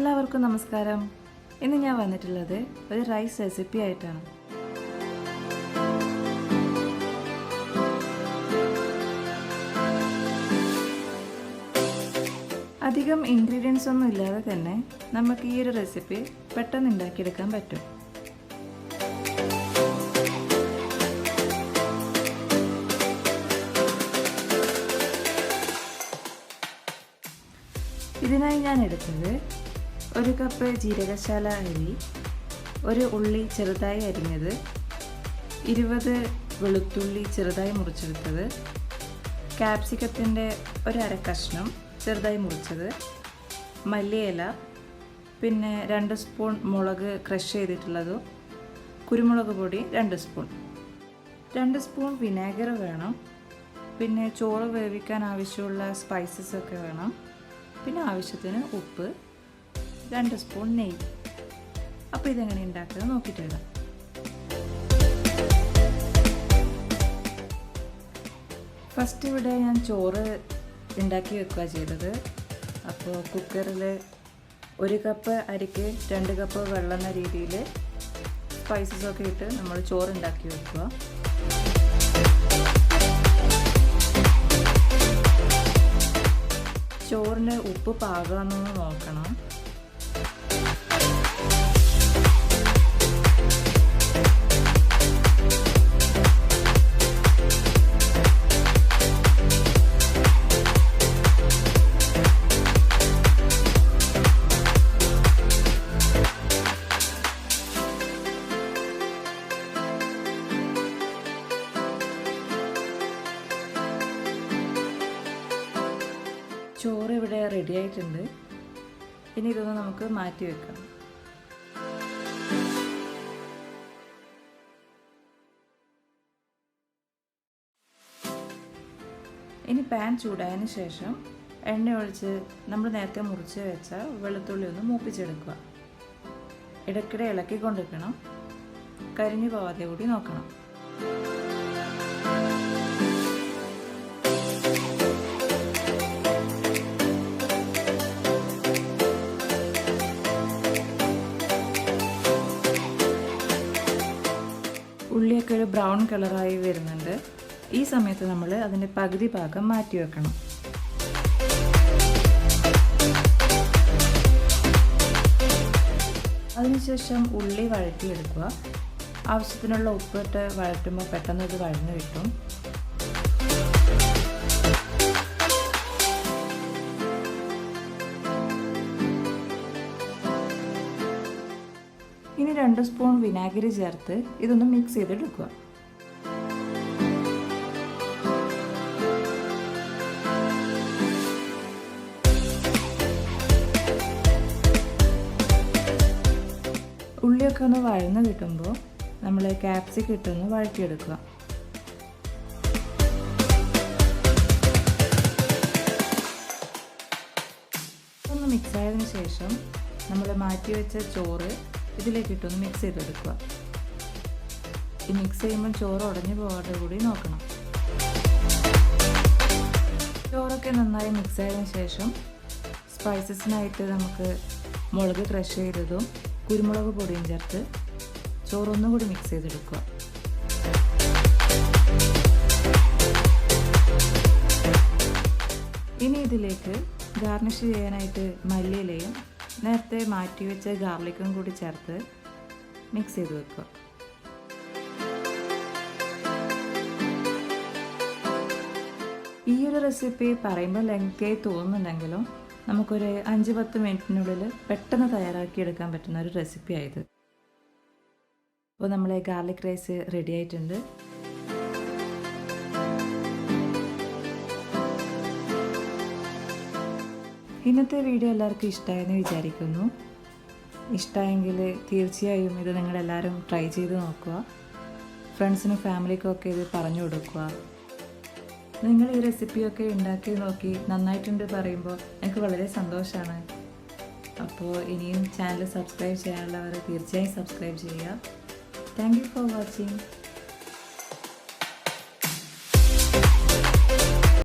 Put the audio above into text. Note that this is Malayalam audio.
എല്ലാവർക്കും നമസ്കാരം. ഇന്ന് ഞാൻ വന്നിട്ടുള്ളത് ഒരു റൈസ് റെസിപ്പി ആയിട്ടാണ്. അധികം ഇൻഗ്രീഡിയൻസ് ഒന്നും ഇല്ലാതെ തന്നെ നമുക്ക് ഈ ഒരു റെസിപ്പി പെട്ടെന്ന് ഉണ്ടാക്കിയെടുക്കാൻ പറ്റും. ഇതിനായി ഞാൻ എടുത്തത് 1 കപ്പ് ജീരകശാല അരി, 1 ഉള്ളി ചെറുതായി അരിഞ്ഞത്, 20 വെളുത്തുള്ളി ചെറുതായി മുറിച്ചെടുത്തത്, ക്യാപ്സിക്കത്തിൻ്റെ 1/2 കഷ്ണം ചെറുതായി മുറിച്ചത്, മല്ലിയില, പിന്നെ 2 സ്പൂൺ മുളക് ക്രഷ് ചെയ്തിട്ടുള്ളതും, കുരുമുളക് പൊടി 2 സ്പൂൺ, 2 സ്പൂൺ വിനാഗിർ വേണം, പിന്നെ ചോറ് വേവിക്കാൻ ആവശ്യമുള്ള സ്പൈസസ് ഒക്കെ വേണം, പിന്നെ ആവശ്യത്തിന് ഉപ്പ്, 2 സ്പൂൺ നെയ്യ്. അപ്പോൾ ഇതെങ്ങനെ ഉണ്ടാക്കുക നോക്കിയിട്ട് വരാം. ഫസ്റ്റ് ഇവിടെ ഞാൻ ചോറ് ഉണ്ടാക്കി വെക്കുക ചെയ്തത്. അപ്പോൾ കുക്കറിൽ 1 കപ്പ് അരിക്ക് 2 കപ്പ് വെള്ളം എന്ന രീതിയിൽ സ്പൈസസൊക്കെ ഇട്ട് നമ്മൾ ചോറ് ഉണ്ടാക്കി വെക്കുക. ചോറിന് ഉപ്പ് പാകാമെന്ന് നോക്കണം. ചോറ് ഇവിടെ റെഡി ആയിട്ടുണ്ട്. ഇനി ഇതൊന്ന് നമുക്ക് മാറ്റി വെക്കാം. ഇനി പാൻ ചൂടായതിന് ശേഷം എണ്ണ ഒഴിച്ച് നമ്മൾ നേരത്തെ മുറിച്ച് വെച്ച വെളുത്തുള്ളി ഒന്ന് മൂപ്പിച്ചെടുക്കുക. ഇടയ്ക്കിടെ ഇളക്കിക്കൊണ്ടിരിക്കണം. കരിഞ്ഞു പോവാതെ കൂടി നോക്കണം. ഉള്ളിയൊക്കെ ഒരു ബ്രൗൺ കളറായി വരുന്നുണ്ട്. ഈ സമയത്ത് നമ്മൾ അതിൻ്റെ പകുതി ഭാഗം മാറ്റി വെക്കണം. അതിനുശേഷം ഉള്ളി വഴറ്റിയെടുക്കുക. ആവശ്യത്തിനുള്ള ഉപ്പിട്ട് വഴറ്റുമ്പോൾ പെട്ടെന്ന് ഇത് വഴഞ്ഞു കിട്ടും. ഇനി 2 സ്പൂൺ വിനാഗിരി ചേർത്ത് ഇതൊന്ന് മിക്സ് ചെയ്തെടുക്കുക. ഉള്ളിയൊക്കെ ഒന്ന് വഴന്ന് കിട്ടുമ്പോൾ നമ്മൾ ക്യാപ്സിക്കം ഇട്ടൊന്ന് വഴറ്റിയെടുക്കുക. ഒന്ന് മിക്സ് ആയതിനു ശേഷം നമ്മൾ മാറ്റി വെച്ച ചോറ് ഇതിലേക്ക് ഇട്ടൊന്ന് മിക്സ് ചെയ്തെടുക്കുക. ഈ മിക്സ് ചെയ്യുമ്പോൾ ചോറ് ഉടഞ്ഞു പോകാതെ കൂടി നോക്കണം. ചോറൊക്കെ നന്നായി മിക്സ് ആയതിനു ശേഷം സ്പൈസസിനായിട്ട് നമുക്ക് മുളക് ക്രഷ് ചെയ്തതും കുരുമുളക് പൊടിയും ചേർത്ത് ചോറൊന്നും കൂടി മിക്സ് ചെയ്തെടുക്കുക. ഇനി ഇതിലേക്ക് ഗാർണിഷ് ചെയ്യാനായിട്ട് മല്ലിയിലയും നേരത്തെ മാറ്റി വെച്ച ഗാർലിക്കും കൂടി ചേർത്ത് മിക്സ് ചെയ്ത് വെക്കുക. ഈ ഒരു റെസിപ്പി പറയുമ്പോൾ ലെങ്തിയായി തോന്നുന്നുണ്ടെങ്കിലും നമുക്കൊരു 5-10 മിനിറ്റിനുള്ളിൽ പെട്ടെന്ന് തയ്യാറാക്കിയെടുക്കാൻ പറ്റുന്ന ഒരു റെസിപ്പി ആയത്. അപ്പോൾ നമ്മളെ ഗാർലിക് റൈസ് റെഡി ആയിട്ടുണ്ട്. ഇന്നത്തെ വീഡിയോ എല്ലാവർക്കും ഇഷ്ടമായെന്ന് വിചാരിക്കുന്നു. ഇഷ്ടമായെങ്കിൽ തീർച്ചയായും ഇത് നിങ്ങളെല്ലാവരും ട്രൈ ചെയ്ത് നോക്കുക. ഫ്രണ്ട്സിനും ഫാമിലിക്കൊക്കെ ഇത് പറഞ്ഞു കൊടുക്കുക. നിങ്ങൾ ഈ റെസിപ്പിയൊക്കെ ഉണ്ടാക്കി നോക്കി നന്നായിട്ടുണ്ട് പറയുമ്പോൾ എനിക്ക് വളരെ സന്തോഷമാണ്. അപ്പോൾ ഇനിയും ചാനൽ സബ്സ്ക്രൈബ് ചെയ്യാനുള്ളവർ തീർച്ചയായും സബ്സ്ക്രൈബ് ചെയ്യുക. Thank you for watching.